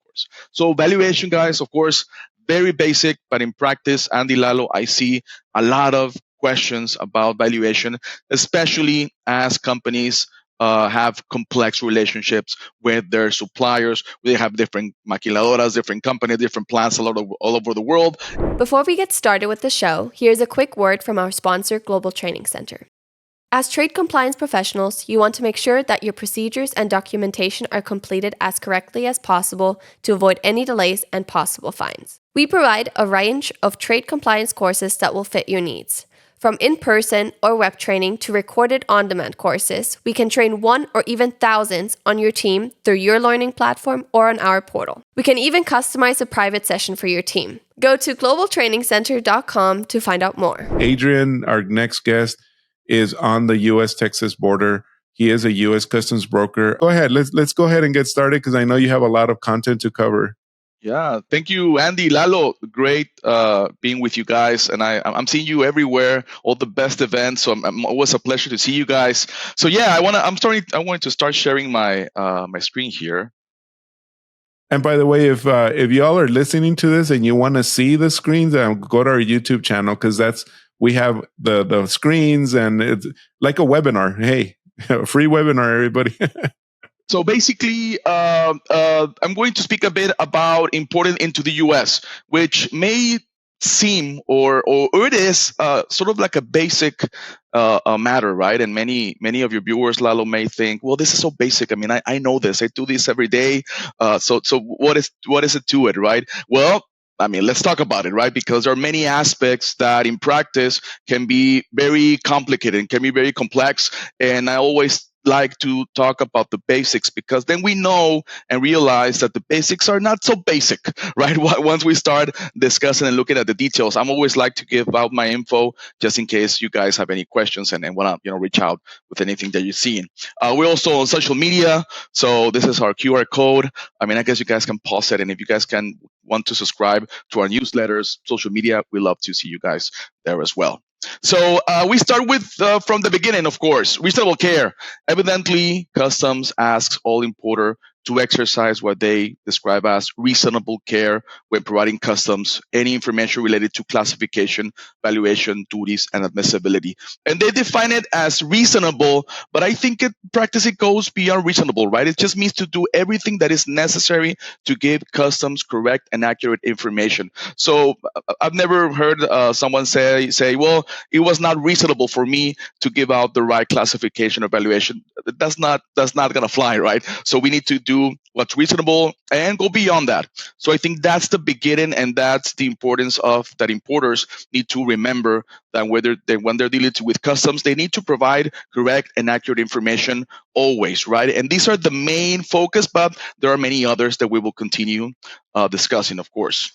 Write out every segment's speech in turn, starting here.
course. So valuation, guys, of course, very basic, but in practice, Andy, Lalo, I see a lot of questions about valuation, especially as companies have complex relationships with their suppliers. They have different maquiladoras, different companies, different plants all over the world. Before we get started with the show, here's a quick word from our sponsor, Global Training Center. As trade compliance professionals, you want to make sure that your procedures and documentation are completed as correctly as possible to avoid any delays and possible fines. We provide a range of trade compliance courses that will fit your needs. From in-person or web training to recorded on-demand courses, we can train one or even thousands on your team through your learning platform or on our portal. We can even customize a private session for your team. Go to globaltrainingcenter.com to find out more. Adrian, our next guest, is on the U.S.-Texas border. He is a U.S. customs broker. Go ahead. Let's go ahead and get started because I know you have a lot of content to cover. Yeah, thank you, Andy, Lalo. Great being with you guys, and I'm seeing you everywhere, all the best events. So I'm always a pleasure to see you guys. So yeah, I wanted to start sharing my my screen here. And by the way, if y'all are listening to this and you want to see the screens, go to our YouTube channel because we have the screens and it's like a webinar. Hey, a free webinar, everybody. So basically, I'm going to speak a bit about importing into the U.S., which may seem or it is sort of like a basic matter, right? And many of your viewers, Lalo, may think, well, this is so basic. I mean, I know this. I do this every day. So what is it to it, right? Well, I mean, let's talk about it, right? Because there are many aspects that in practice can be very complicated and can be very complex. And I always like to talk about the basics because then we know and realize that the basics are not so basic, right? Once we start discussing and looking at the details, I'm always like to give out my info just in case you guys have any questions and want to reach out with anything that you're seeing. We're also on social media, so this is our QR code. I mean, I guess you guys can pause it, and if you guys want to subscribe to our newsletters, social media, we love to see you guys there as well. So we start with from the beginning, of course, reasonable care. Evidently, customs asks all importer to exercise what they describe as reasonable care when providing customs any information related to classification, valuation, duties, and admissibility. And they define it as reasonable, but I think in practice it goes beyond reasonable, right? It just means to do everything that is necessary to give customs correct and accurate information. So I've never heard someone say, well, it was not reasonable for me to give out the right classification or valuation. That's not going to fly, right? So we need to do what's reasonable and go beyond that. So I think that's the beginning, and that's the importance of that importers need to remember that when they're dealing with customs, they need to provide correct and accurate information always, right? And these are the main focus, but there are many others that we will continue discussing, of course.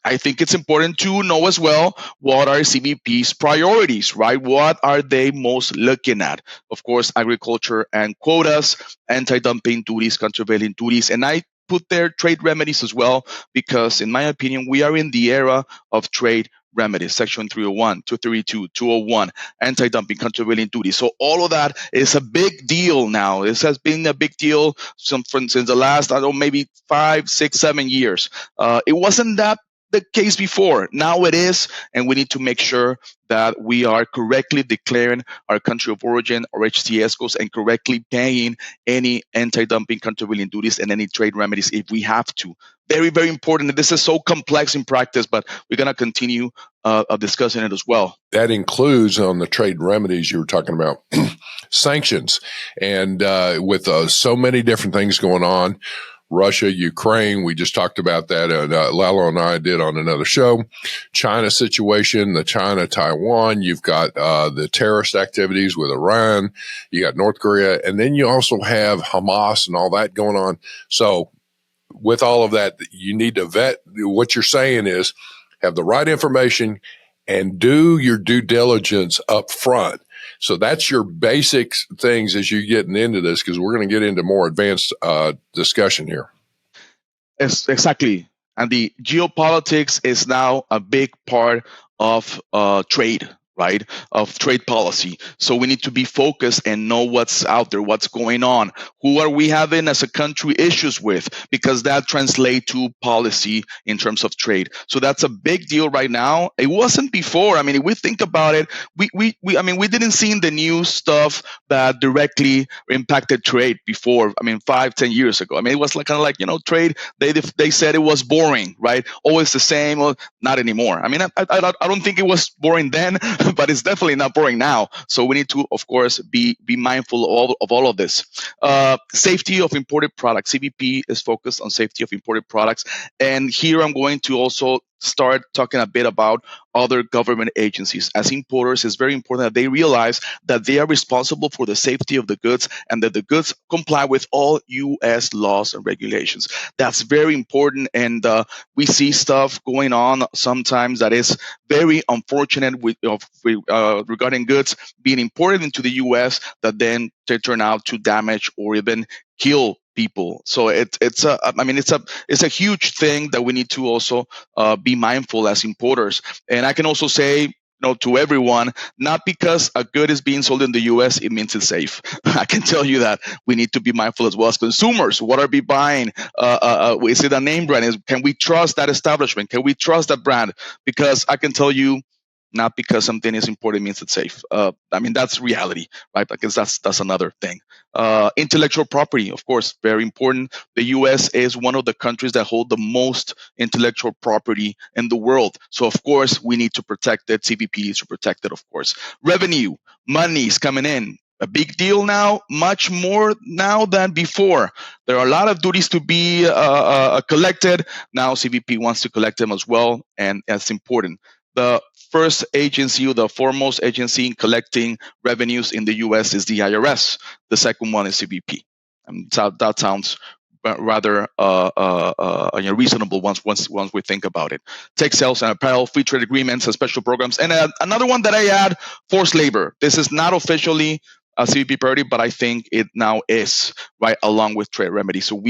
I think it's important to know as well what are CBP's priorities, right? What are they most looking at? Of course, agriculture and quotas, anti-dumping duties, countervailing duties, and I put there trade remedies as well, because in my opinion, we are in the era of trade remedies, Section 301, 232, 201, anti-dumping, countervailing duties. So all of that is a big deal now. This has been a big deal since the last, maybe 5, 6, 7 years. It wasn't that the case before. Now it is, and we need to make sure that we are correctly declaring our country of origin or HTS codes and correctly paying any anti-dumping, countervailing duties and any trade remedies if we have to. Very, very important. This is so complex in practice, but we're going to continue discussing it as well. That includes on the trade remedies you were talking about, sanctions. And with so many different things going on, Russia, Ukraine, we just talked about that. Lalo and I did on another show. China situation, the China-Taiwan. You've got the terrorist activities with Iran. You got North Korea. And then you also have Hamas and all that going on. So with all of that, you need to vet. What you're saying is have the right information and do your due diligence up front. So that's your basic things as you're getting into this, because we're going to get into more advanced discussion here. Exactly. And the geopolitics is now a big part of trade. right, of trade policy. So we need to be focused and know what's out there, what's going on, who are we having as a country issues with, because that translates to policy in terms of trade. So that's a big deal right now. It wasn't before. I mean, if we think about it, we didn't see in the news stuff that directly impacted trade before. I mean, 5-10 years ago. I mean, it was like kind of like, trade. They said it was boring, right? Always the same. Well, not anymore. I mean, I don't think it was boring then, but it's definitely not boring now. So we need to, of course, be mindful of all of this. Safety of imported products. CBP is focused on safety of imported products, and here I'm going to also start talking a bit about other government agencies. As importers, it's very important that they realize that they are responsible for the safety of the goods and that the goods comply with all U.S. laws and regulations. That's very important, and we see stuff going on sometimes that is very unfortunate regarding goods being imported into the U.S. that then they turn out to damage or even kill people. So it's a huge thing that we need to also be mindful as importers. And I can also say, to everyone, not because a good is being sold in the U.S., it means it's safe. I can tell you that we need to be mindful as well as consumers. What are we buying? Is it a name brand? Can we trust that establishment? Can we trust that brand? Because I can tell you, not because something is imported means it's safe. That's reality, right? Because that's another thing. Intellectual property, of course, very important. The U.S. is one of the countries that hold the most intellectual property in the world. So, of course, we need to protect it. CBP needs to protect it, of course. Revenue, money is coming in. A big deal now, much more now than before. There are a lot of duties to be collected. Now CBP wants to collect them as well, and that's important. The first agency, or the foremost agency in collecting revenues in the U.S. is the IRS. The second one is CBP. That sounds rather reasonable once we think about it. Textiles and apparel, free trade agreements, and special programs. And another one that I add, forced labor. This is not officially a CBP priority, but I think it now is, right, along with trade remedies. So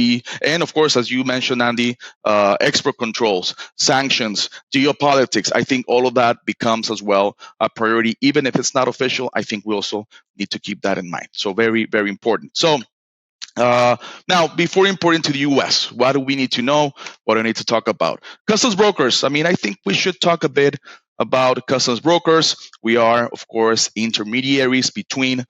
and of course, as you mentioned, Andy, export controls, sanctions, geopolitics, I think all of that becomes as well a priority. Even if it's not official, I think we also need to keep that in mind. So very, very important. So now, before importing to the U.S., what do we need to know? What do we need to talk about? Customs brokers. I think we should talk a bit about customs brokers. We are, of course, intermediaries between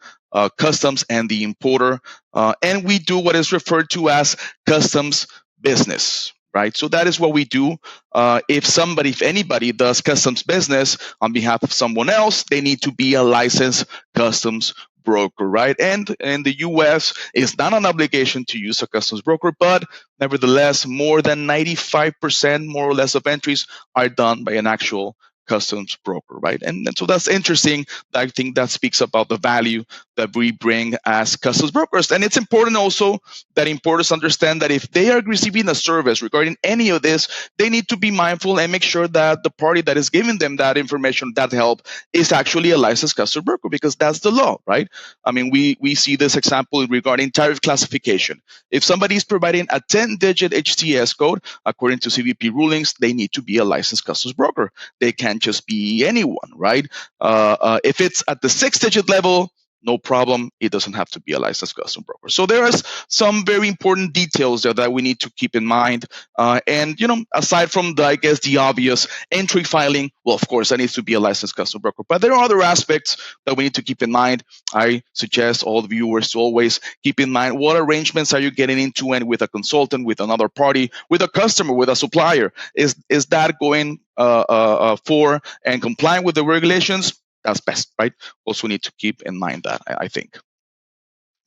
customs and the importer, and we do what is referred to as customs business. Right, so that is what we do. If anybody does customs business on behalf of someone else, they need to be a licensed customs broker, right? And in the U.S., it's not an obligation to use a customs broker, but nevertheless, more than 95%, more or less, of entries are done by an actual customs broker, right? And so that's interesting. I think that speaks about the value that we bring as customs brokers. And it's important also that importers understand that if they are receiving a service regarding any of this, they need to be mindful and make sure that the party that is giving them that information, that help, is actually a licensed customs broker, because that's the law, right? We see this example regarding tariff classification. If somebody is providing a 10-digit HTS code, according to CBP rulings, they need to be a licensed customs broker. They can't just be anyone, right? If it's at the 6-digit level, no problem. It doesn't have to be a licensed customs broker. So there is some very important details there that we need to keep in mind. And aside from the obvious entry filing, well, of course, that needs to be a licensed customs broker. But there are other aspects that we need to keep in mind. I suggest all the viewers to always keep in mind, what arrangements are you getting into, and with a consultant, with another party, with a customer, with a supplier? Is that going for and complying with the regulations? That's best, right? Also need to keep in mind that, I think.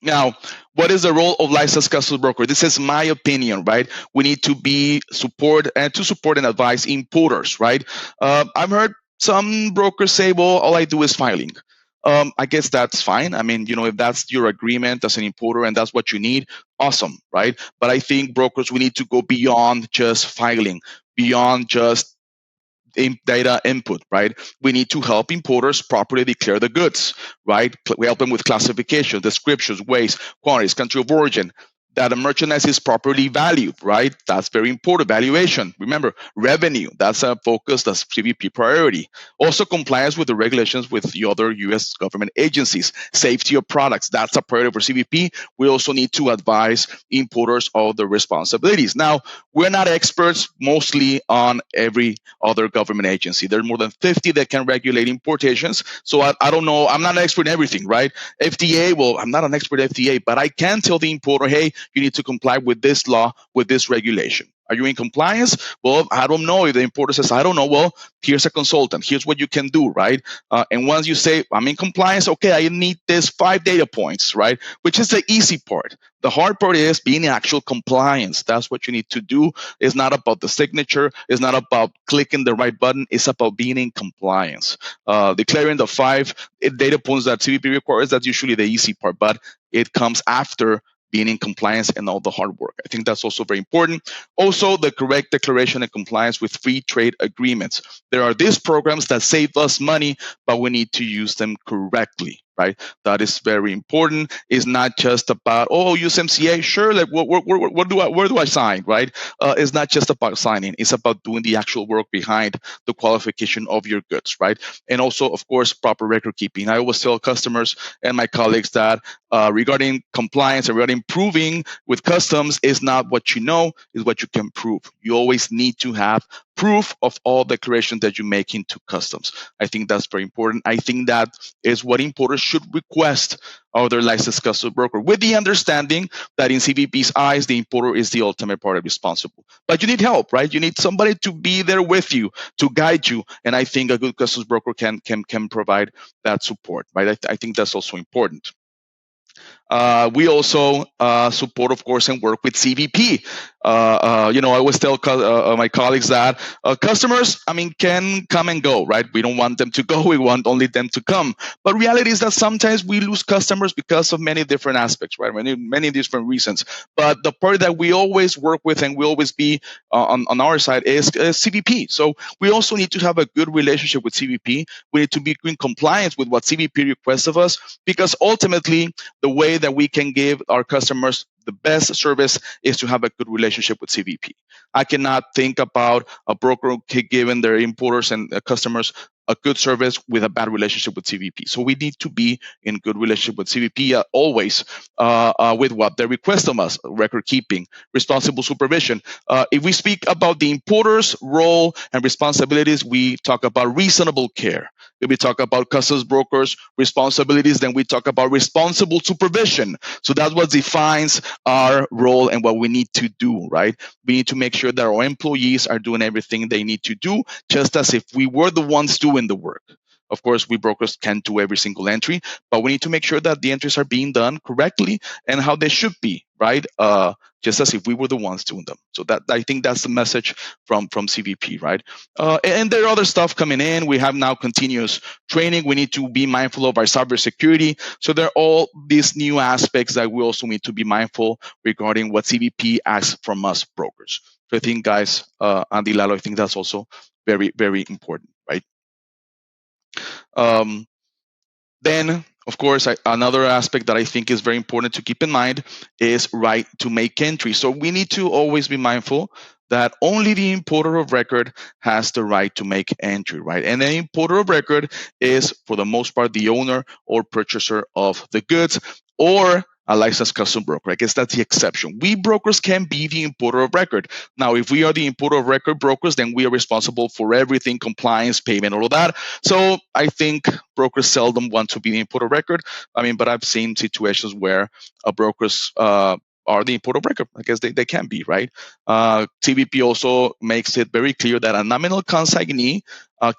Now, what is the role of licensed customs broker? This is my opinion, right? We need to support and advise importers, right? I've heard some brokers say, well, all I do is filing. I guess that's fine. If that's your agreement as an importer and that's what you need, awesome, right? But I think brokers, we need to go beyond just filing, beyond just data input, right? We need to help importers properly declare the goods, right? We help them with classification, descriptions, weights, quantities, country of origin. that a merchandise is properly valued, right? That's very important. Valuation. Remember, revenue. That's a focus. That's CBP priority. Also, compliance with the regulations with the other U.S. government agencies. Safety of products. That's a priority for CBP. We also need to advise importers of the responsibilities. Now, we're not experts mostly on every other government agency. There are more than 50 that can regulate importations. So I don't know. I'm not an expert in everything, right? FDA, well, I'm not an expert in FDA, but I can tell the importer, hey, you need to comply with this law, with this regulation. Are you in compliance? Well, I don't know. If the importer says, I don't know, well, here's a consultant. Here's what you can do, right? And once you say, I'm in compliance, okay, I need this 5 data points, right? Which is the easy part. The hard part is being in actual compliance. That's what you need to do. It's not about the signature. It's not about clicking the right button. It's about being in compliance. Declaring the 5 data points that CBP requires, that's usually the easy part, but it comes after being in compliance and all the hard work. I think that's also very important. Also, the correct declaration and compliance with free trade agreements. There are these programs that save us money, but we need to use them correctly, right? That is very important. It's not just about, oh, use MCA. Sure, like where do I sign, right? It's not just about signing. It's about doing the actual work behind the qualification of your goods, right? And also, of course, proper record keeping. I always tell customers and my colleagues that regarding compliance and regarding proving with customs is not what you know, is what you can prove. You always need to have proof of all declarations that you make into customs. I think that's very important. I think that is what importers should request of their licensed customs broker, with the understanding that in CBP's eyes, the importer is the ultimate party responsible. But you need help, right? You need somebody to be there with you, to guide you. And I think a good customs broker can provide that support, right? I think that's also important. We also support, of course, and work with CBP. I always tell my colleagues that customers, can come and go, right? We don't want them to go. We want only them to come. But reality is that sometimes we lose customers because of many different aspects, right? Many different reasons. But the part that we always work with and we always be on our side is CBP. So we also need to have a good relationship with CBP. We need to be in compliance with what CBP requests of us, because ultimately, the way that we can give our customers the best service is to have a good relationship with CBP. I cannot think about a broker giving their importers and customers a good service with a bad relationship with CBP. So we need to be in good relationship with CBP always with what they request of us: record keeping, responsible supervision. If we speak about the importer's role and responsibilities, we talk about reasonable care. If we talk about customs brokers' responsibilities, then we talk about responsible supervision. So that's what defines our role and what we need to do, right? We need to make sure that our employees are doing everything they need to do, just as if we were the ones doing the work. Of course, we brokers can't do every single entry, but we need to make sure that the entries are being done correctly and how they should be, right? Just as if we were the ones doing them. So that, I think that's the message from CBP, right? And there are other stuff coming in. We have now continuous training. We need to be mindful of our cybersecurity. So there are all these new aspects that we also need to be mindful regarding what CBP asks from us brokers. So I think, guys, Andy, Lalo, I think that's also very, very important, right? Then, of course, another aspect that I think is very important to keep in mind is right to make entry. So we need to always be mindful that only the importer of record has the right to make entry, right? And the importer of record is, for the most part, the owner or purchaser of the goods, or a licensed custom broker. I guess that's the exception. We brokers can be the importer of record. Now, if we are the importer of record brokers, then we are responsible for everything, compliance, payment, all of that. So I think brokers seldom want to be the importer of record. But I've seen situations where brokers are the importer of record. I guess they can be, right? CBP also makes it very clear that a nominal consignee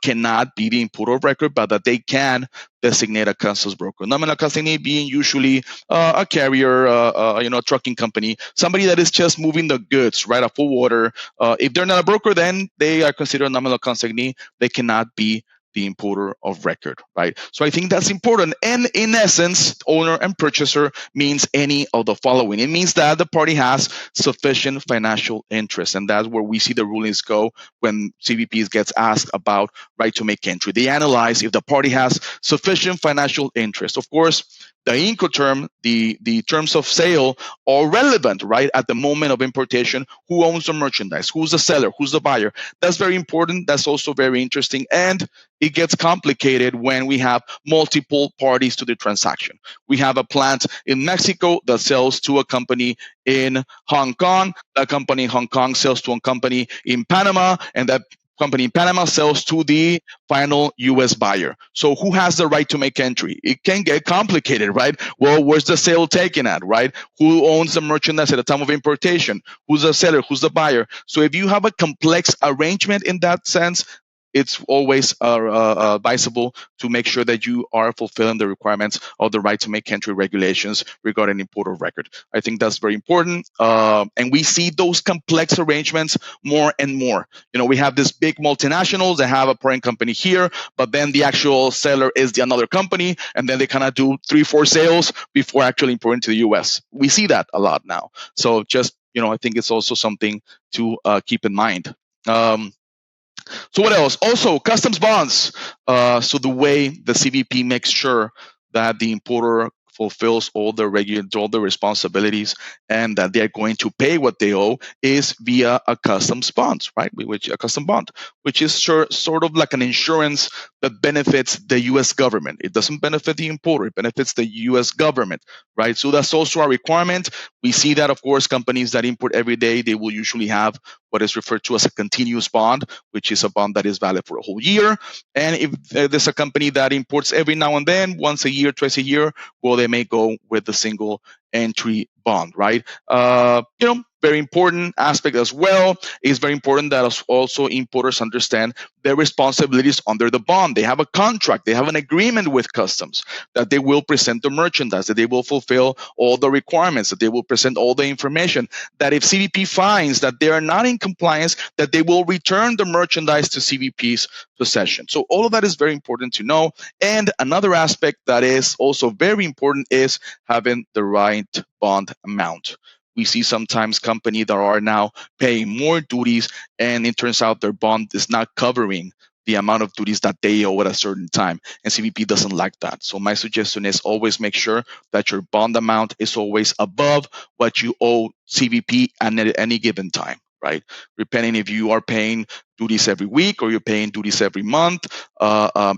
cannot be the importer of record, but that they can designate a customs broker. Nominal consignee being usually a carrier, a trucking company, somebody that is just moving the goods, right, a full order. If they're not a broker, then they are considered a nominal consignee. They cannot be the importer of record, right? So I think that's important. And in essence, owner and purchaser means any of the following. It means that the party has sufficient financial interest. And that's where we see the rulings go when CBP gets asked about right to make entry. They analyze if the party has sufficient financial interest. Of course, the Incoterm the terms of sale are relevant, right? At the moment of importation, who owns the merchandise, who's the seller, who's the buyer. That's very important. That's also very interesting. And it gets complicated when we have multiple parties to the transaction. We have a plant in Mexico that sells to a company in Hong Kong. That company in Hong Kong sells to a company in Panama, and that company in Panama sells to the final U.S. buyer. So who has the right to make entry? It can get complicated, right? Well, where's the sale taken at, right? Who owns the merchandise at the time of importation? Who's the seller? Who's the buyer? So if you have a complex arrangement in that sense, it's always advisable to make sure that you are fulfilling the requirements of the right to make entry regulations regarding import of record. I think that's very important. And we see those complex arrangements more and more. We have these big multinationals that have a parent company here, but then the actual seller is another company, and then they kind of do 3-4 sales before actually importing to the US. We see that a lot now. So just, I think it's also something to keep in mind. So what else? Also, customs bonds. So the way the CBP makes sure that the importer fulfills all the responsibilities and that they're going to pay what they owe is via a customs bond, right? A custom bond, which is sort of like an insurance that benefits the U.S. government. It doesn't benefit the importer; it benefits the U.S. government, right? So that's also a requirement. We see that, of course, companies that import every day, they will usually have what is referred to as a continuous bond, which is a bond that is valid for a whole year. And if there's a company that imports every now and then, once a year, twice a year, well, they may go with the single entry bond, right? Very important aspect as well. It's very important that also importers understand their responsibilities under the bond. They have a contract, they have an agreement with customs that they will present the merchandise, that they will fulfill all the requirements, that they will present all the information, that if CBP finds that they are not in compliance, that they will return the merchandise to CBP's possession. So all of that is very important to know. And another aspect that is also very important is having the right bond amount. We see sometimes companies that are now paying more duties, and it turns out their bond is not covering the amount of duties that they owe at a certain time. And CBP doesn't like that. So my suggestion is always make sure that your bond amount is always above what you owe CBP at any given time, right? Depending if you are paying duties every week or you're paying duties every month,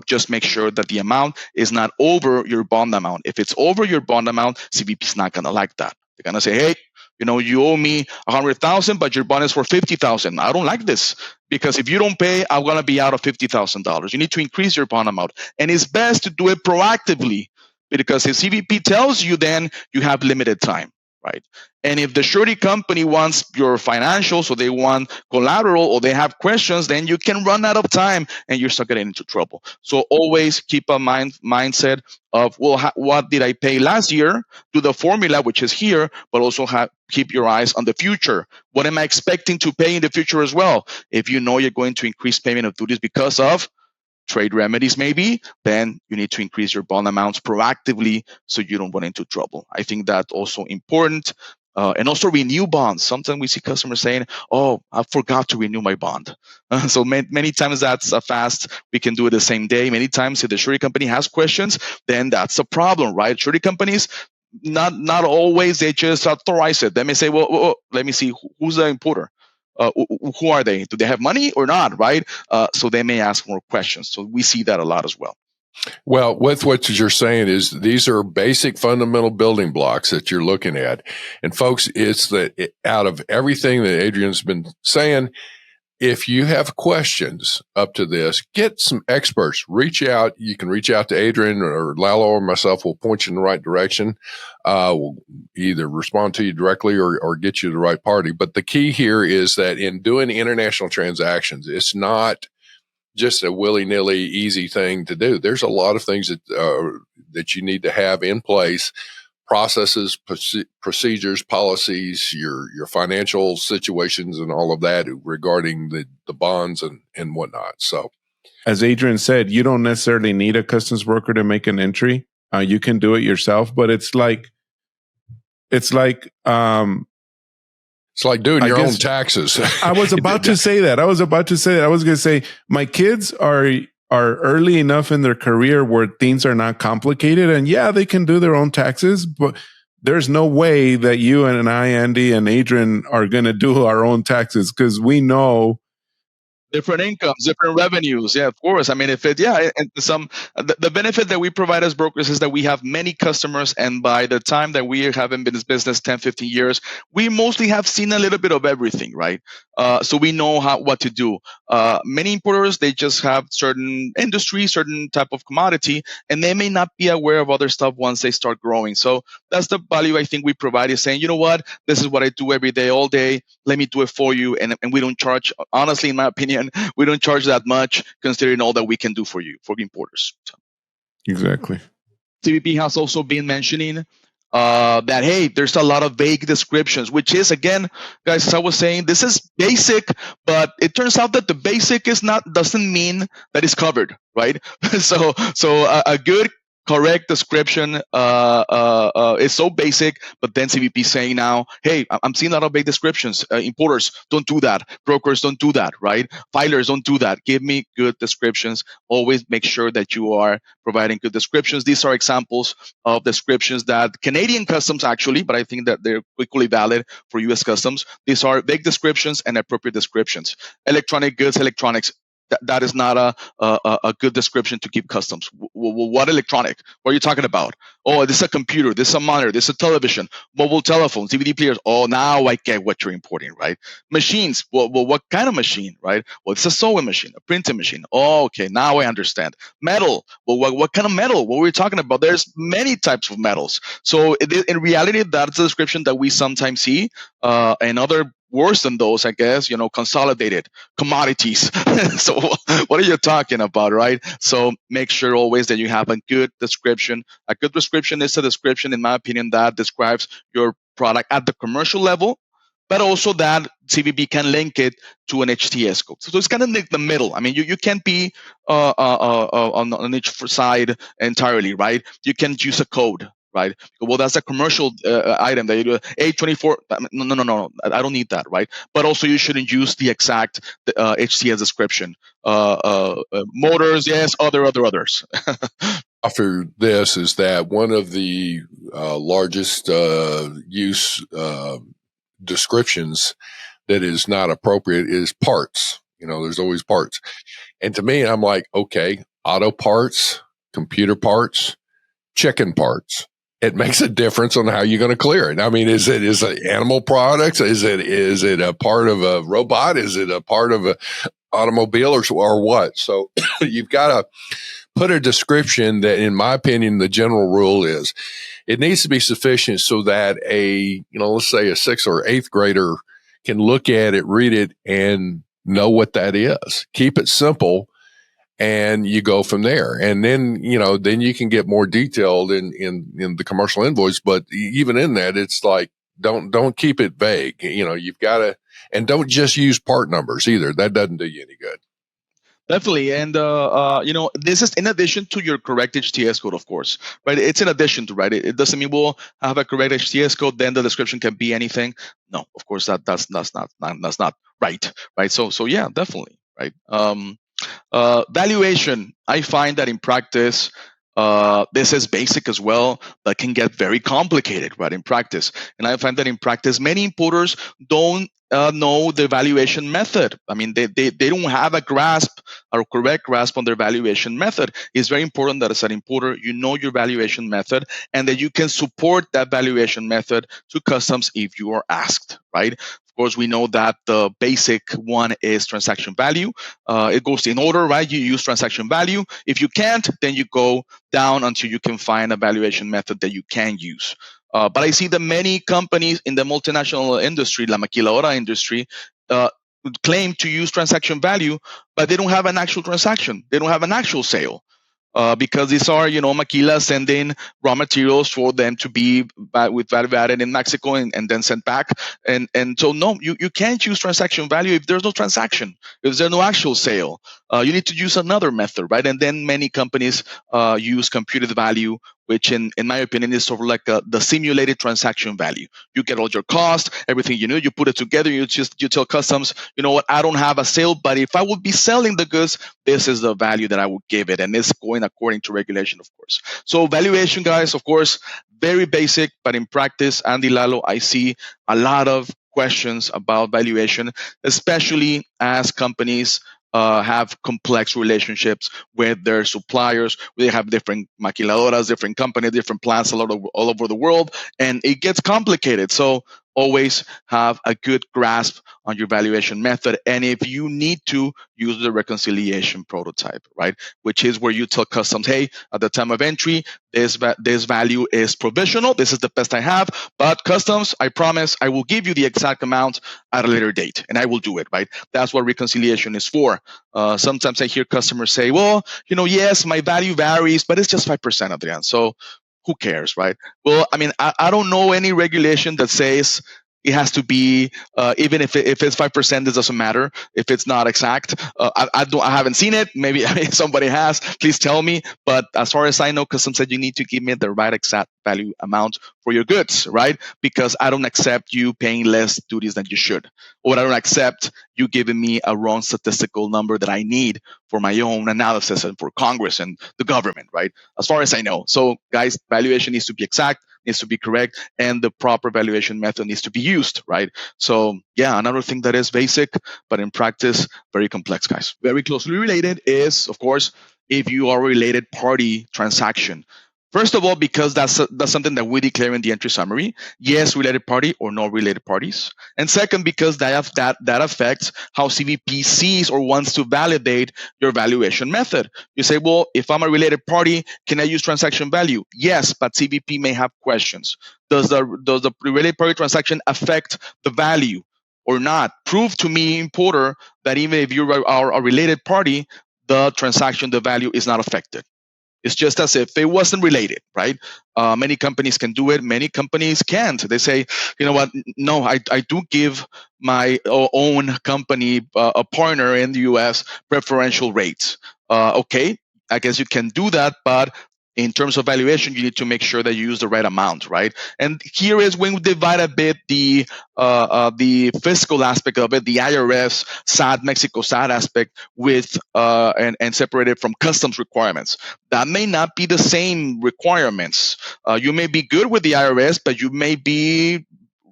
just make sure that the amount is not over your bond amount. If it's over your bond amount, CBP is not going to like that. They're going to say, hey, you owe me $100,000, but your bond is for $50,000. I don't like this, because if you don't pay, I'm going to be out of $50,000. You need to increase your bond amount. And it's best to do it proactively, because if CBP tells you, then you have limited time, right? And if the surety company wants your financials, or they want collateral, or they have questions, then you can run out of time and you're stuck getting into trouble. So always keep a mindset of, well, what did I pay last year? Do the formula, which is here, but also keep your eyes on the future. What am I expecting to pay in the future as well? If you know you're going to increase payment of duties because of trade remedies, maybe, then you need to increase your bond amounts proactively so you don't run into trouble. I think that's also important. And also renew bonds. Sometimes we see customers saying, oh, I forgot to renew my bond. So many times that's fast. We can do it the same day. Many times if the surety company has questions, then that's a problem, right? Surety companies, not always, they just authorize it. They may say, well, let me see, who's the importer? Who are they? Do they have money or not, right? So they may ask more questions. So we see that a lot as well. Well, with what you're saying is these are basic fundamental building blocks that you're looking at. And folks, it's that out of everything that Adrian's been saying, if you have questions up to this, get some experts. Reach out. You can reach out to Adrian or Lalo or myself. We'll point you in the right direction. We'll either respond to you directly or get you the right party. But the key here is that in doing international transactions, it's not just a willy-nilly easy thing to do. There's a lot of things that you need to have in place: processes, procedures, policies, your financial situations, and all of that regarding the bonds and whatnot. So, as Adrian said, you don't necessarily need a customs broker to make an entry. You can do it yourself, but it's like doing your own taxes. I was about to say that. I was going to say my kids are early enough in their career where things are not complicated, and yeah, they can do their own taxes, there's no way that you and I, Andy and Adrian, are going to do our own taxes because we know different incomes, different revenues. Yeah, of course. I mean, if it, yeah, and the benefit that we provide as brokers is that we have many customers, and by the time that we have been in this business 10, 15 years, we mostly have seen a little bit of everything, right? So we know what to do. Many importers, they just have certain industry, certain type of commodity, and they may not be aware of other stuff once they start growing. So that's the value I think we provide, is saying, you know what, this is what I do every day, all day. Let me do it for you, and we don't charge. Honestly, in my opinion, we don't charge that much considering all that we can do for you, for importers. So. Exactly. CBP has also been mentioning that, hey, there's a lot of vague descriptions, which is, again, guys, as I was saying, this is basic, but it turns out that the basic doesn't mean that it's covered, right? so a good, correct description is so basic, but then CBP saying now, hey, I'm seeing a lot of vague descriptions. Importers, don't do that. Brokers, don't do that, right? Filers, don't do that. Give me good descriptions. Always make sure that you are providing good descriptions. These are examples of descriptions that Canadian customs actually, but I think that they're equally valid for US customs. These are vague descriptions and appropriate descriptions. Electronic goods, electronics. That is not a good description to keep customs. What electronic? What are you talking about? Oh, this is a computer. This is a monitor. This is a television, mobile telephones, DVD players. Oh, now I get what you're importing, right? Machines. Well, what kind of machine, right? Well, it's a sewing machine, a printing machine. Oh, okay, now I understand. Metal. Well, what kind of metal? What were we talking about? There's many types of metals. So in reality, that's the description that we sometimes see. And other worse than those, I guess, consolidated commodities. So what are you talking about, right? So make sure always that you have a good description. A good description is a description, in my opinion, that describes your product at the commercial level, but also that CBP can link it to an HTS code. So it's kind of like the middle. I mean, you can't be on each side entirely, right? You can use a code. Right. Well, that's a commercial item that you do. A24. No. I don't need that. Right. But also, you shouldn't use the exact HTS description. Motors, yes. Others. After this is that one of the largest use descriptions that is not appropriate is parts. There's always parts. And to me, I'm like, okay, auto parts, computer parts, chicken parts. It makes a difference on how you're going to clear it. I mean, is it animal products? Is it a part of a robot? Is it a part of an automobile or what? So you've got to put a description that, in my opinion, the general rule is it needs to be sufficient so that let's say a 6th or 8th grader can look at it, read it, and know what that is. Keep it simple. And you go from there. And then, then you can get more detailed in the commercial invoice. But even in that, it's like, don't keep it vague. You've got to, and don't just use part numbers either. That doesn't do you any good. Definitely. And, this is in addition to your correct HTS code, of course, right? It's in addition to, right? It doesn't mean we'll have a correct HTS code, then the description can be anything. No, of course, that's not right. Right. So yeah, definitely. Right. Valuation. I find that in practice, this is basic as well, but can get very complicated, right, in practice. And I find that in practice, many importers don't know the valuation method. I mean, they don't have a correct grasp on their valuation method. It's very important that as an importer, you know your valuation method and that you can support that valuation method to customs if you are asked, right? Of course, we know that the basic one is transaction value. It goes in order, right? You use transaction value. If you can't, then you go down until you can find a valuation method that you can use. But I see that many companies in the multinational industry, la maquiladora industry, claim to use transaction value, but they don't have an actual transaction. They don't have an actual sale. Because these are, maquilas sending raw materials for them to be with value added in Mexico and then sent back. And so, no, you can't use transaction value if there's no transaction, if there's no actual sale. You need to use another method, right? And then many companies use computed value, which in my opinion is sort of like the simulated transaction value. You get all your costs, everything you put it together, you tell customs, you know what, I don't have a sale, but if I would be selling the goods, this is the value that I would give it. And it's going according to regulation, of course. So valuation, guys, of course, very basic, but in practice, Andy, Lalo, I see a lot of questions about valuation, especially as companies have complex relationships with their suppliers. They have different maquiladoras, different companies, different plants all over the world, and it gets complicated. So always have a good grasp on your valuation method. And if you need to, use the reconciliation prototype, right? Which is where you tell customs, hey, at the time of entry, this value is provisional. This is the best I have. But customs, I promise I will give you the exact amount at a later date, and I will do it, right? That's what reconciliation is for. Sometimes I hear customers say, well, yes, my value varies, but it's just 5%, Adrian. So who cares, right? Well, I mean, I don't know any regulation that says it has to be even if it's 5%, it doesn't matter if it's not exact. I haven't seen it. Maybe somebody has. Please tell me. But as far as I know, customs said you need to give me the right exact value amount for your goods, right? Because I don't accept you paying less duties than you should, or I don't accept you giving me a wrong statistical number that I need for my own analysis and for Congress and the government, right? As far as I know. So, guys, valuation needs to be exact, needs to be correct, and the proper valuation method needs to be used, right? So, yeah, another thing that is basic, but in practice, very complex, guys. Very closely related is, of course, if you are a related party transaction. First of all, because that's something that we declare in the entry summary. Yes, related party or no related parties. And second, because that affects how CVP sees or wants to validate your valuation method. You say, well, if I'm a related party, can I use transaction value? Yes, but CVP may have questions. Does the related party transaction affect the value or not? Prove to me, importer, that even if you are a related party, the transaction, the value is not affected. It's just as if it wasn't related, right? Many companies can do it. Many companies can't. They say, you know what? No, I do give my own company, a partner in the U.S., preferential rates. Okay, I guess you can do that, but in terms of valuation, you need to make sure that you use the right amount, right? And here is when we divide a bit the fiscal aspect of it, the IRS, SAT, Mexico SAT aspect, with and separate it from customs requirements. That may not be the same requirements. You may be good with the IRS, but you may be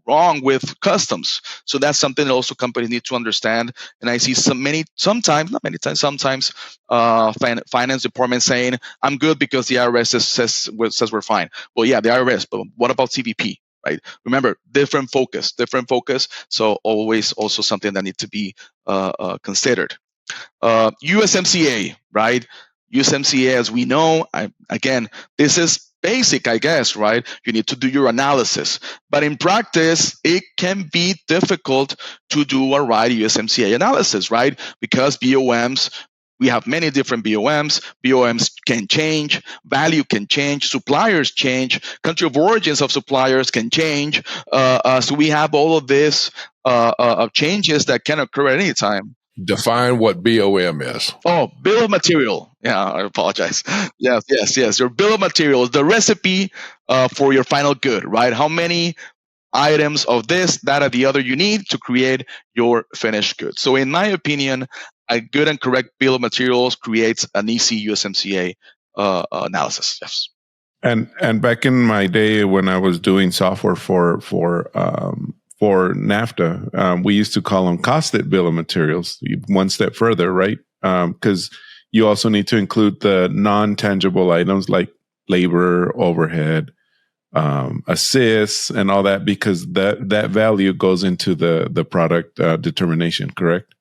wrong with customs. So that's something that also companies need to understand. And I see sometimes finance department saying, I'm good because the IRS says we're fine. Well, yeah, the IRS, but what about CVP? Right? Remember, different focus. So always also something that needs to be considered. USMCA, right? USMCA, as we know, again, this is basic, I guess, right? You need to do your analysis. But in practice, it can be difficult to do a right USMCA analysis, right? Because BOMs, we have many different BOMs. BOMs can change, value can change, suppliers change, country of origins of suppliers can change. So we have all of this changes that can occur at any time. Define what BOM is. Oh, bill of material. Yeah, I apologize. Yes. Your bill of material is the recipe for your final good, right? How many items of this, that, or the other you need to create your finished good. So in my opinion, a good and correct bill of materials creates an easy USMCA analysis. Yes. And back in my day when I was doing software for NAFTA, we used to call them costed bill of materials. One step further, right? Because you also need to include the non-tangible items like labor, overhead, assists, and all that, because that value goes into the product determination, correct?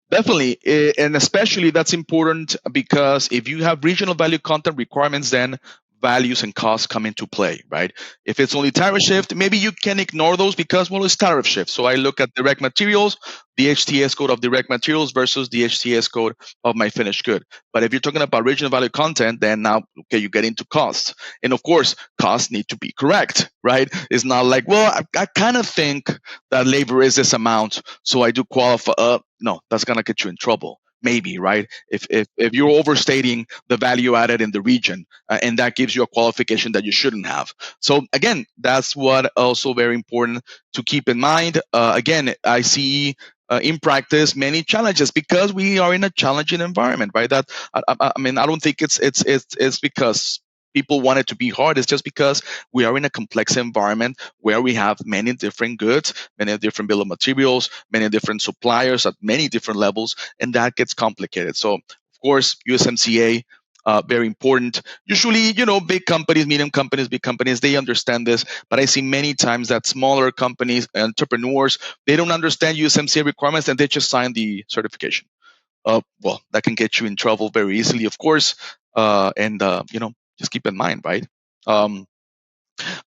Definitely. And especially that's important because if you have regional value content requirements, then values and costs come into play, right? If it's only tariff shift, maybe you can ignore those because, well, it's tariff shift. So I look at direct materials, the HTS code of direct materials versus the HTS code of my finished good. But if you're talking about regional value content, then now, okay, you get into costs. And of course, costs need to be correct, right? It's not like, well, I kind of think that labor is this amount, so I do qualify. No, that's going to get you in trouble. Maybe, right? If you're overstating the value added in the region, and that gives you a qualification that you shouldn't have. So again, that's what also very important to keep in mind. Again, I see in practice many challenges because we are in a challenging environment, right? That I mean, I don't think it's because people want it to be hard is just because we are in a complex environment where we have many different goods, many different bill of materials, many different suppliers at many different levels, and that gets complicated. So, of course, USMCA, very important. Usually, big companies, medium companies, big companies, they understand this, but I see many times that smaller companies, entrepreneurs, they don't understand USMCA requirements and they just sign the certification. Well, that can get you in trouble very easily, of course. And just keep in mind, right? Um,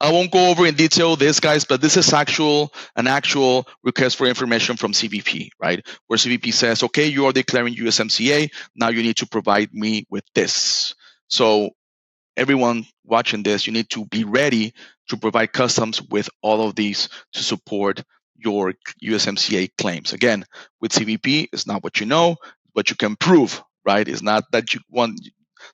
I won't go over in detail this, guys, but this is an actual request for information from CBP, right? Where CBP says, okay, you are declaring USMCA. Now you need to provide me with this. So everyone watching this, you need to be ready to provide customs with all of these to support your USMCA claims. Again, with CBP, it's not what you know, but you can prove, right? It's not that you want.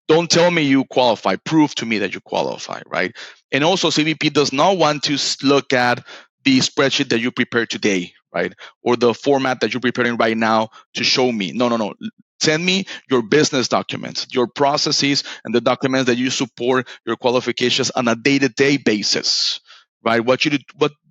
Don't tell me you qualify. Prove to me that you qualify, right? And also, CBP does not want to look at the spreadsheet that you prepared today, right? Or the format that you're preparing right now to show me. No, no, no. Send me your business documents, your processes, and the documents that you support your qualifications on a day-to-day basis, right? What do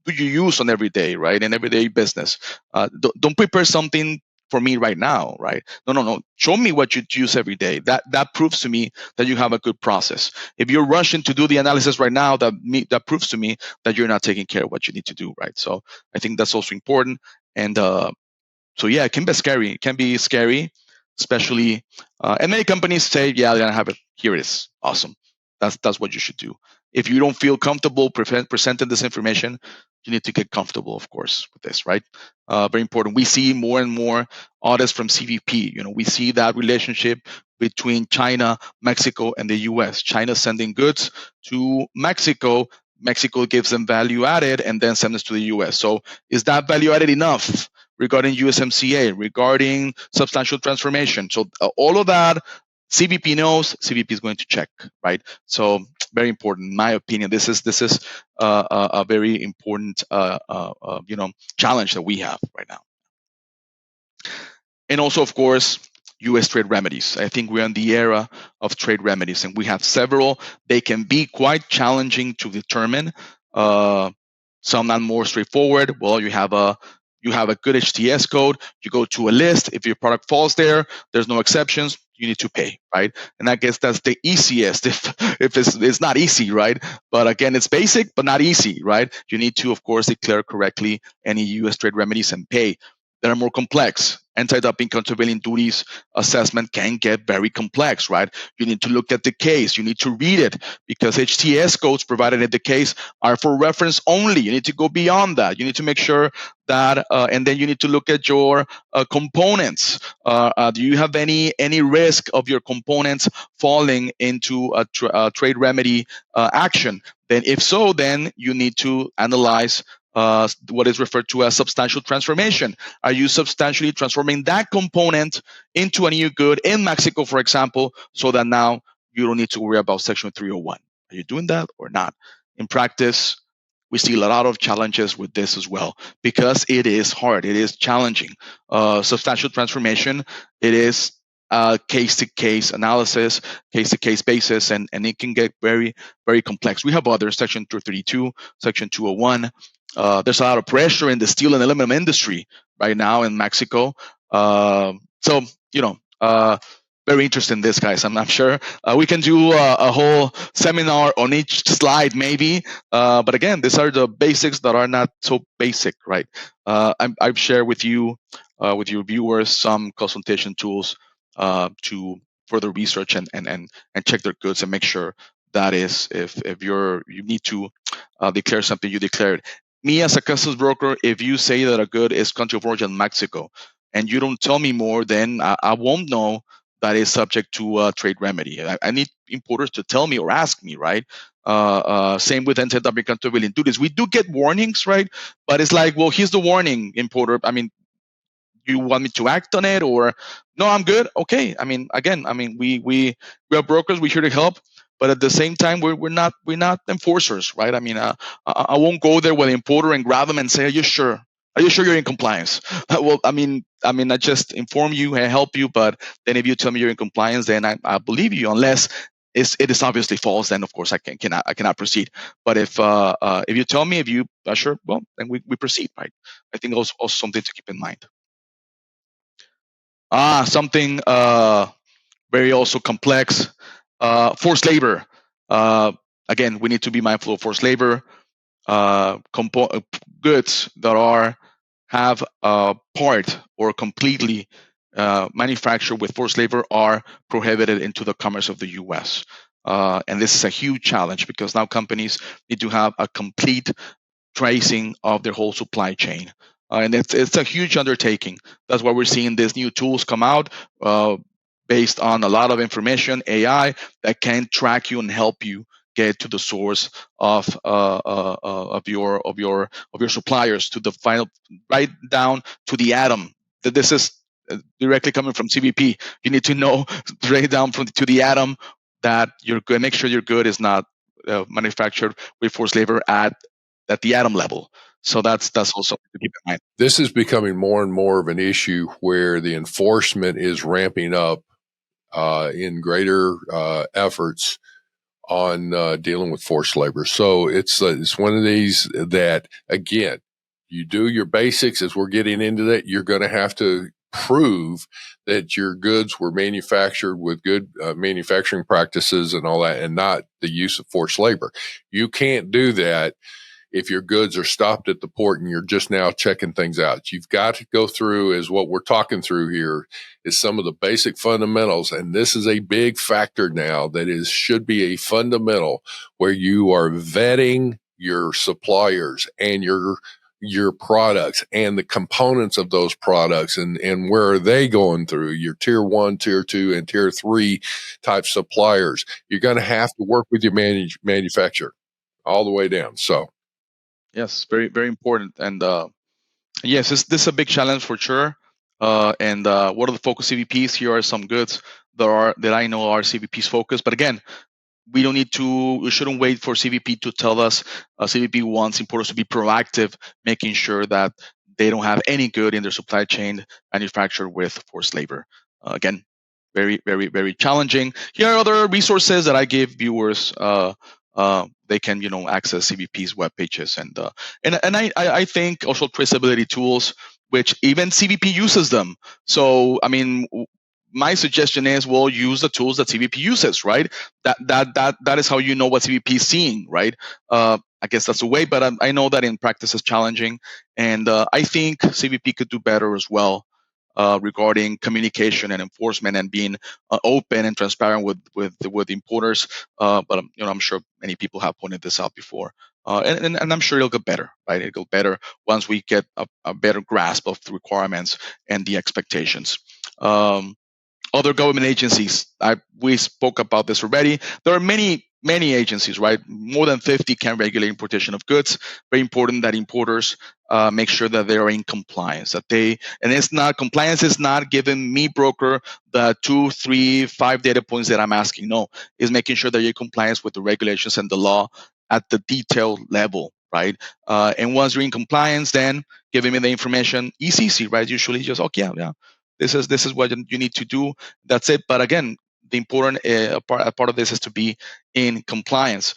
you use on every day, right? In everyday business. Don't prepare something for me right now, right? No, no, no. Show me what you use every day. That proves to me that you have a good process. If you're rushing to do the analysis right now, that proves to me that you're not taking care of what you need to do, right? So I think that's also important. And so yeah, it can be scary. It can be scary, especially. And many companies say, "Yeah, they're gonna have it. Here it is. Awesome. That's what you should do." If you don't feel comfortable presenting this information, you need to get comfortable, of course, with this, right? Very important. We see more and more audits from CVP. We see that relationship between China, Mexico, and the U.S. China sending goods to Mexico. Mexico gives them value added and then sends it to the U.S. So is that value added enough regarding USMCA, regarding substantial transformation? So all of that, CBP knows. CBP is going to check, right? So very important, in my opinion. This is a very important challenge that we have right now. And also, of course, U.S. trade remedies. I think we're in the era of trade remedies, and we have several. They can be quite challenging to determine. Some not more straightforward. Well, you have a good HTS code. You go to a list. If your product falls there, there's no exceptions. You need to pay, right? And I guess that's the easiest. If it's not easy, right? But again, it's basic, but not easy, right? You need to, of course, declare correctly any U.S. trade remedies and pay. That are more complex. Anti-dumping countervailing duties assessment can get very complex, right? You need to look at the case. You need to read it because HTS codes provided in the case are for reference only. You need to go beyond that. You need to make sure that, and then you need to look at your components. Do you have any risk of your components falling into a trade remedy action? Then, if so, then you need to analyze what is referred to as substantial transformation. Are you substantially transforming that component into a new good in Mexico, for example, so that now you don't need to worry about Section 301? Are you doing that or not? In practice, we see a lot of challenges with this as well because it is hard. It is challenging. Substantial transformation, it is case-to-case analysis, case-to-case basis, and it can get very, very complex. We have others, Section 232, Section 201. There's a lot of pressure in the steel and aluminum industry right now in Mexico. So, very interested in this, guys. I'm sure we can do a whole seminar on each slide, maybe. But again, these are the basics that are not so basic, right? I've shared with you, with your viewers, some consultation tools to further research and check their goods and make sure that is if you need to declare something, you declare it. Me as a customs broker, if you say that a good is country of origin Mexico and you don't tell me more, then I won't know that is subject to a trade remedy. I need importers to tell me or ask me, right? Same with anti-dumping countervailing duties. We do get warnings, right? But it's like, well, here's the warning, importer. I mean, you want me to act on it or no, I'm good. Okay. I mean, again, we are brokers. We're here to help, but at the same time, we're not enforcers, right? I mean, I won't go there with the importer and grab them and say, "Are you sure? Are you sure you're in compliance?" Well, I mean, I just inform you and help you, but then if you tell me you're in compliance, then I believe you, unless it is obviously false, then of course I cannot proceed. But if you tell me, if you are sure, well, then we proceed, right? I think also something to keep in mind. Something very also complex, forced labor. Again, we need to be mindful of forced labor. Goods that have part or completely manufactured with forced labor are prohibited into the commerce of the U.S. And this is a huge challenge because now companies need to have a complete tracing of their whole supply chain. And it's a huge undertaking. That's why we're seeing these new tools come out based on a lot of information, AI, that can track you and help you get to the source of your suppliers, to the final, right down to the atom. That this is directly coming from CBP. You need to know right down to the atom that you're good. Make sure your good is not manufactured with forced labor at the atom level. So that's also to keep in mind. This is becoming more and more of an issue where the enforcement is ramping up in greater efforts on dealing with forced labor. So it's one of these that, again, you do your basics. As we're getting into that, you're going to have to prove that your goods were manufactured with good manufacturing practices and all that, and not the use of forced labor. You can't do that if your goods are stopped at the port and you're just now checking things out. You've got to go through, as what we're talking through here is some of the basic fundamentals. And this is a big factor now that should be a fundamental, where you are vetting your suppliers and your products and the components of those products, and where are they going through your tier 1, tier 2, and tier 3 type suppliers. You're going to have to work with your manufacturer all the way down. So yes, very, very important. And yes, this is a big challenge for sure. And what are the focus CVPs? Here are some goods that I know are CVPs focused. But again, we shouldn't wait for CVP to tell us. CVP wants importers to be proactive, making sure that they don't have any good in their supply chain manufactured with forced labor. Again, very, very, very challenging. Here are other resources that I give viewers. They can access CVP's web pages, and I think also traceability tools, which even CVP uses them. So I mean, my suggestion is, well, use the tools that CVP uses, right? That is how you know what CVP is seeing, right? I guess that's the way, but I know that in practice it's challenging, and I think CVP could do better as well regarding communication and enforcement, and being open and transparent with importers. But I'm sure many people have pointed this out before, and I'm sure it'll get better, right? It'll get better once we get a better grasp of the requirements and the expectations. Other government agencies, we spoke about this already. There are many agencies, right? More than 50 can regulate importation of goods. Very important that importers make sure that they are in compliance. Compliance is not giving me, broker, the 2, 3, 5 data points that I'm asking. No, it's making sure that you're in compliance with the regulations and the law at the detailed level, right? And once you're in compliance, then giving me the information is easy, right? Usually just, okay, yeah. This is what you need to do. That's it. But again, the important part of this is to be in compliance.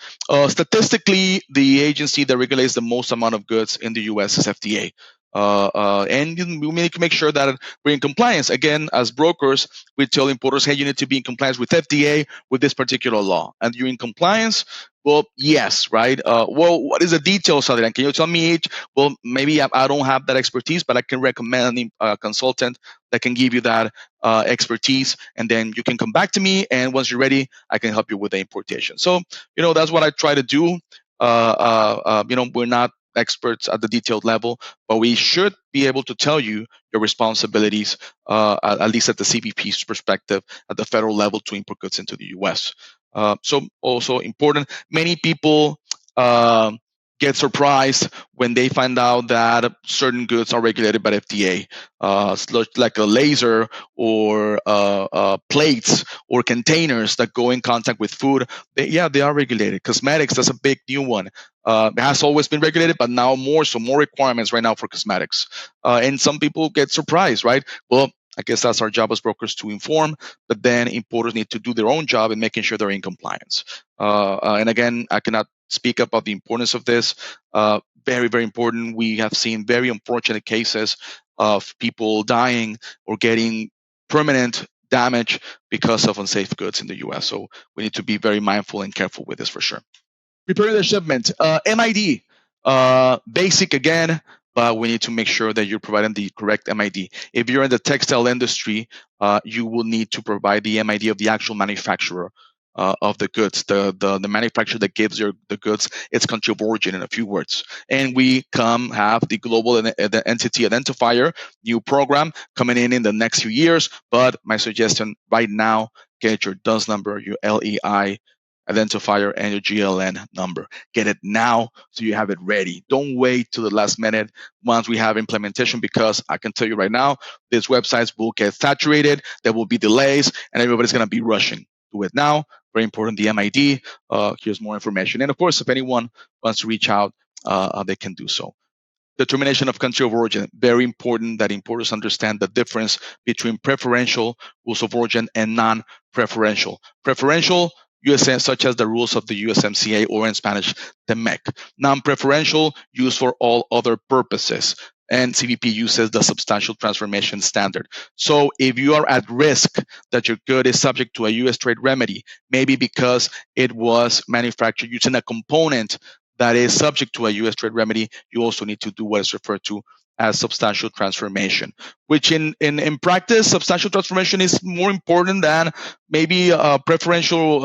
Statistically, the agency that regulates the most amount of goods in the U.S. is FDA. And we need to make sure that we're in compliance. Again, as brokers, we tell importers, hey, you need to be in compliance with FDA with this particular law. And you're in compliance? Well, yes, right? Well, what is the details of it? Can you tell me each? Well, maybe I don't have that expertise, but I can recommend a consultant that can give you that expertise. And then you can come back to me. And once you're ready, I can help you with the importation. So, that's what I try to do. We're not experts at the detailed level, but we should be able to tell you your responsibilities, at least at the CBP's perspective, at the federal level, to import goods into the U.S. So also important. Many people get surprised when they find out that certain goods are regulated by FDA, like a laser or plates or containers that go in contact with food. They are regulated. Cosmetics, that's a big new one. It has always been regulated, but now more requirements right now for cosmetics. And some people get surprised, right? Well, I guess that's our job as brokers to inform, but then importers need to do their own job in making sure they're in compliance. And again, I cannot speak about the importance of this. Very, very important. We have seen very unfortunate cases of people dying or getting permanent damage because of unsafe goods in the US. So we need to be very mindful and careful with this for sure. Preparing the shipment, MID, basic again, but we need to make sure that you're providing the correct MID. If you're in the textile industry, you will need to provide the MID of the actual manufacturer of the goods, the manufacturer that gives the goods its country of origin, in a few words. And we have the global the entity identifier, new program coming in the next few years. But my suggestion right now, get your DUNS number, your LEI identifier, and your GLN number. Get it now so you have it ready. Don't wait till the last minute once we have implementation, because I can tell you right now, these websites will get saturated, there will be delays, and everybody's going to be rushing. Do it now. Very important, the MID. Here's more information. And of course, if anyone wants to reach out, they can do so. Determination of country of origin. Very important that importers understand the difference between preferential rules of origin and non-preferential. Preferential, USM, such as the rules of the USMCA, or in Spanish, the MEC. Non-preferential, used for all other purposes. And CBP uses the substantial transformation standard. So if you are at risk that your good is subject to a US trade remedy, maybe because it was manufactured using a component that is subject to a US trade remedy, you also need to do what is referred to as substantial transformation, which in practice, substantial transformation is more important than maybe preferential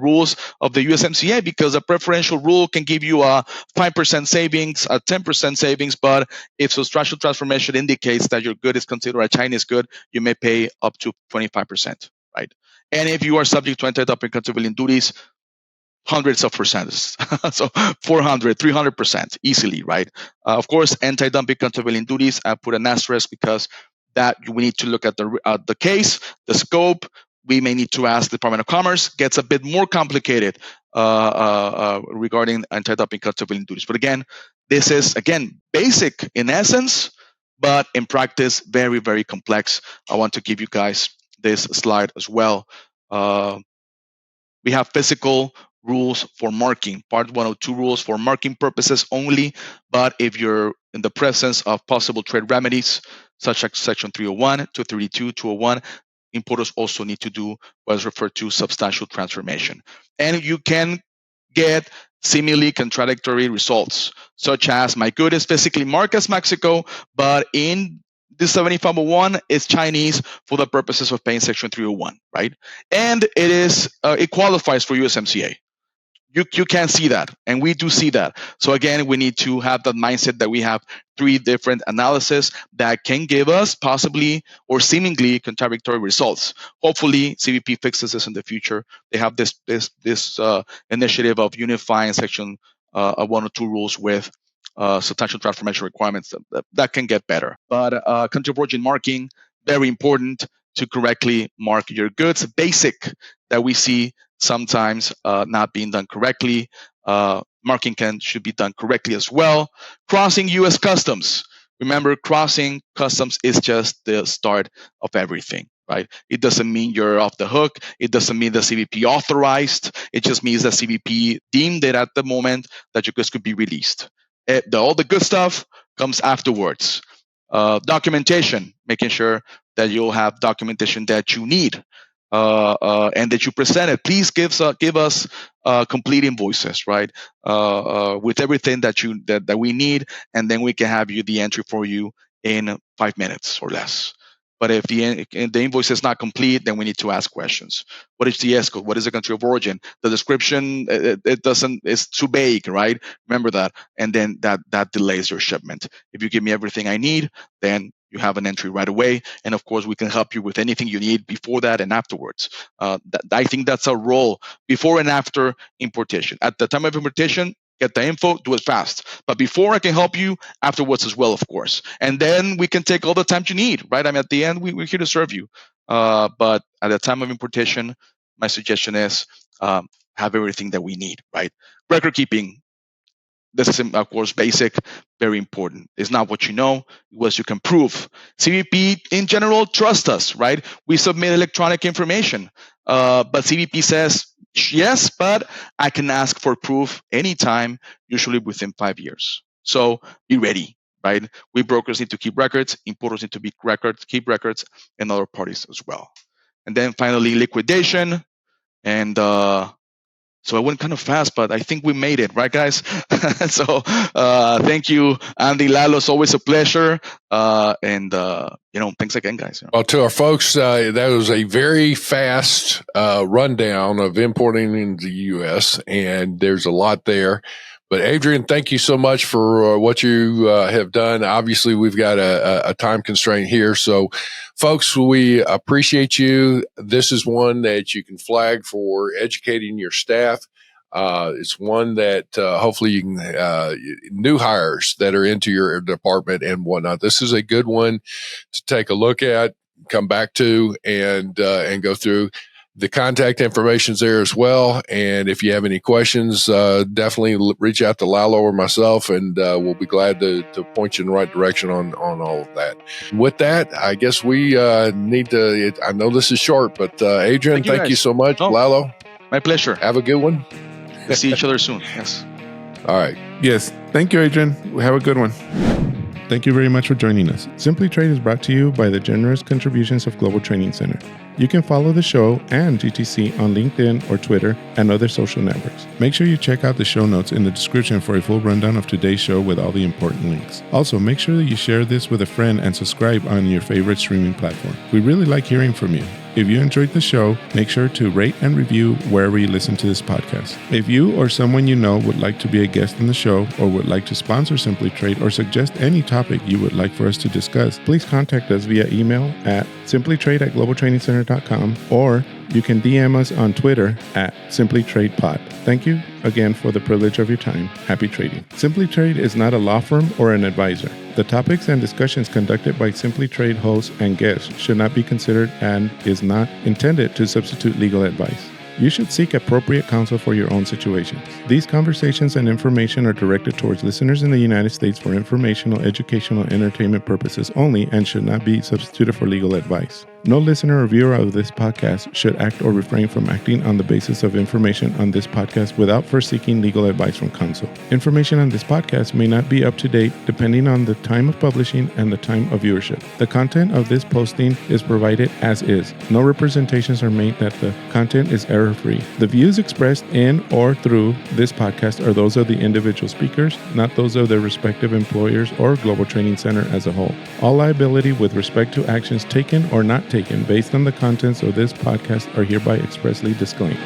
rules of the USMCA, because a preferential rule can give you a 5% savings, a 10% savings, but if substantial transformation indicates that your good is considered a Chinese good, you may pay up to 25%, right? And if you are subject to anti-dumping countervailing duties, hundreds of percentages. So 400, 300% easily, right? Of course, anti-dumping countervailing duties, I put an asterisk because that we need to look at the case, the scope. We may need to ask the Department of Commerce. Gets a bit more complicated regarding anti-dumping countervailing duties. But again, this is, again, basic in essence, but in practice, very, very complex. I want to give you guys this slide as well. We have physical rules for marking, part 102 rules for marking purposes only. But if you're in the presence of possible trade remedies, such as Section 301, 232, 201, importers also need to do what is referred to substantial transformation. And you can get seemingly contradictory results, such as my good is physically marked as Mexico, but in this 7501 is Chinese for the purposes of paying Section 301, right? And it qualifies for USMCA. You can see that, and we do see that. So again, we need to have that mindset that we have three different analyses that can give us possibly or seemingly contradictory results. Hopefully, CBP fixes this in the future. They have this initiative of unifying Section 102 rules with substantial transformation requirements that can get better. But country of origin marking, very important to correctly mark your goods. Basic that we see sometimes not being done correctly. Marking should be done correctly as well. Crossing U.S. customs. Remember, crossing customs is just the start of everything, right? It doesn't mean you're off the hook. It doesn't mean the CBP authorized. It just means that CBP deemed it at the moment that your goods could be released. All the good stuff comes afterwards. Documentation, making sure that you'll have documentation that you need and that you present it. Please give us complete invoices, right? With everything that we need, and then we can have the entry for you in 5 minutes or less. But if the invoice is not complete, then we need to ask questions. What is the S code? What is the country of origin? The description, it's too vague, right? Remember that. And then that delays your shipment. If you give me everything I need, then you have an entry right away. And of course, we can help you with anything you need before that and afterwards. I think that's our role before and after importation. At the time of importation, get the info, do it fast. But before, I can help you afterwards as well, of course. And then we can take all the time you need, right? I mean, at the end, we're here to serve you. But at the time of importation, my suggestion is have everything that we need, right? Record keeping. this is, of course, basic, very important. It's not what you know, what you can prove. CBP, in general, trust us, right? We submit electronic information, but CBP says, yes, but I can ask for proof anytime, usually within 5 years. So be ready, right? We brokers need to keep records, importers need to keep records, and other parties as well. And then finally, liquidation. And so I went kind of fast, but I think we made it, right, guys? So thank you, Andy, Lalo. It's always a pleasure. And thanks again, guys. Well, to our folks, that was a very fast rundown of importing into the U.S., and there's a lot there. But Adrian, thank you so much for what you have done. Obviously, we've got a time constraint here. So, folks, we appreciate you. This is one that you can flag for educating your staff. It's one that hopefully you can, new hires that are into your department and whatnot. This is a good one to take a look at, come back to, and go through. The contact information is there as well. And if you have any questions, definitely reach out to Lalo or myself, and we'll be glad to point you in the right direction on all of that. With that, I guess we need to, I know this is short, but Adrian, thank you so much. Lalo. My pleasure. Have a good one. We'll see each other soon. Yes. All right. Yes. Thank you, Adrian. Have a good one. Thank you very much for joining us. SimplyTrade is brought to you by the generous contributions of Global Training Center. You can follow the show and GTC on LinkedIn or Twitter and other social networks. Make sure you check out the show notes in the description for a full rundown of today's show with all the important links. Also, make sure that you share this with a friend and subscribe on your favorite streaming platform. We really like hearing from you. If you enjoyed the show, make sure to rate and review wherever you listen to this podcast. If you or someone you know would like to be a guest on the show or would like to sponsor SimplyTrade or suggest any topic you would like for us to discuss, please contact us via email at simplytrade@globaltrainingcenter.com, or you can DM us on Twitter at SimplyTradePod. Thank you again for the privilege of your time. Happy trading. SimplyTrade is not a law firm or an advisor. The topics and discussions conducted by SimplyTrade hosts and guests should not be considered and is not intended to substitute legal advice. You should seek appropriate counsel for your own situations. These conversations and information are directed towards listeners in the United States for informational, educational, and entertainment purposes only and should not be substituted for legal advice. No listener or viewer of this podcast should act or refrain from acting on the basis of information on this podcast without first seeking legal advice from counsel. Information on this podcast may not be up to date depending on the time of publishing and the time of viewership. The content of this posting is provided as is. No representations are made that the content is error-free. The views expressed in or through this podcast are those of the individual speakers, not those of their respective employers or Global Training Center as a whole. All liability with respect to actions taken or not taken based on the contents of this podcast are hereby expressly disclaimed.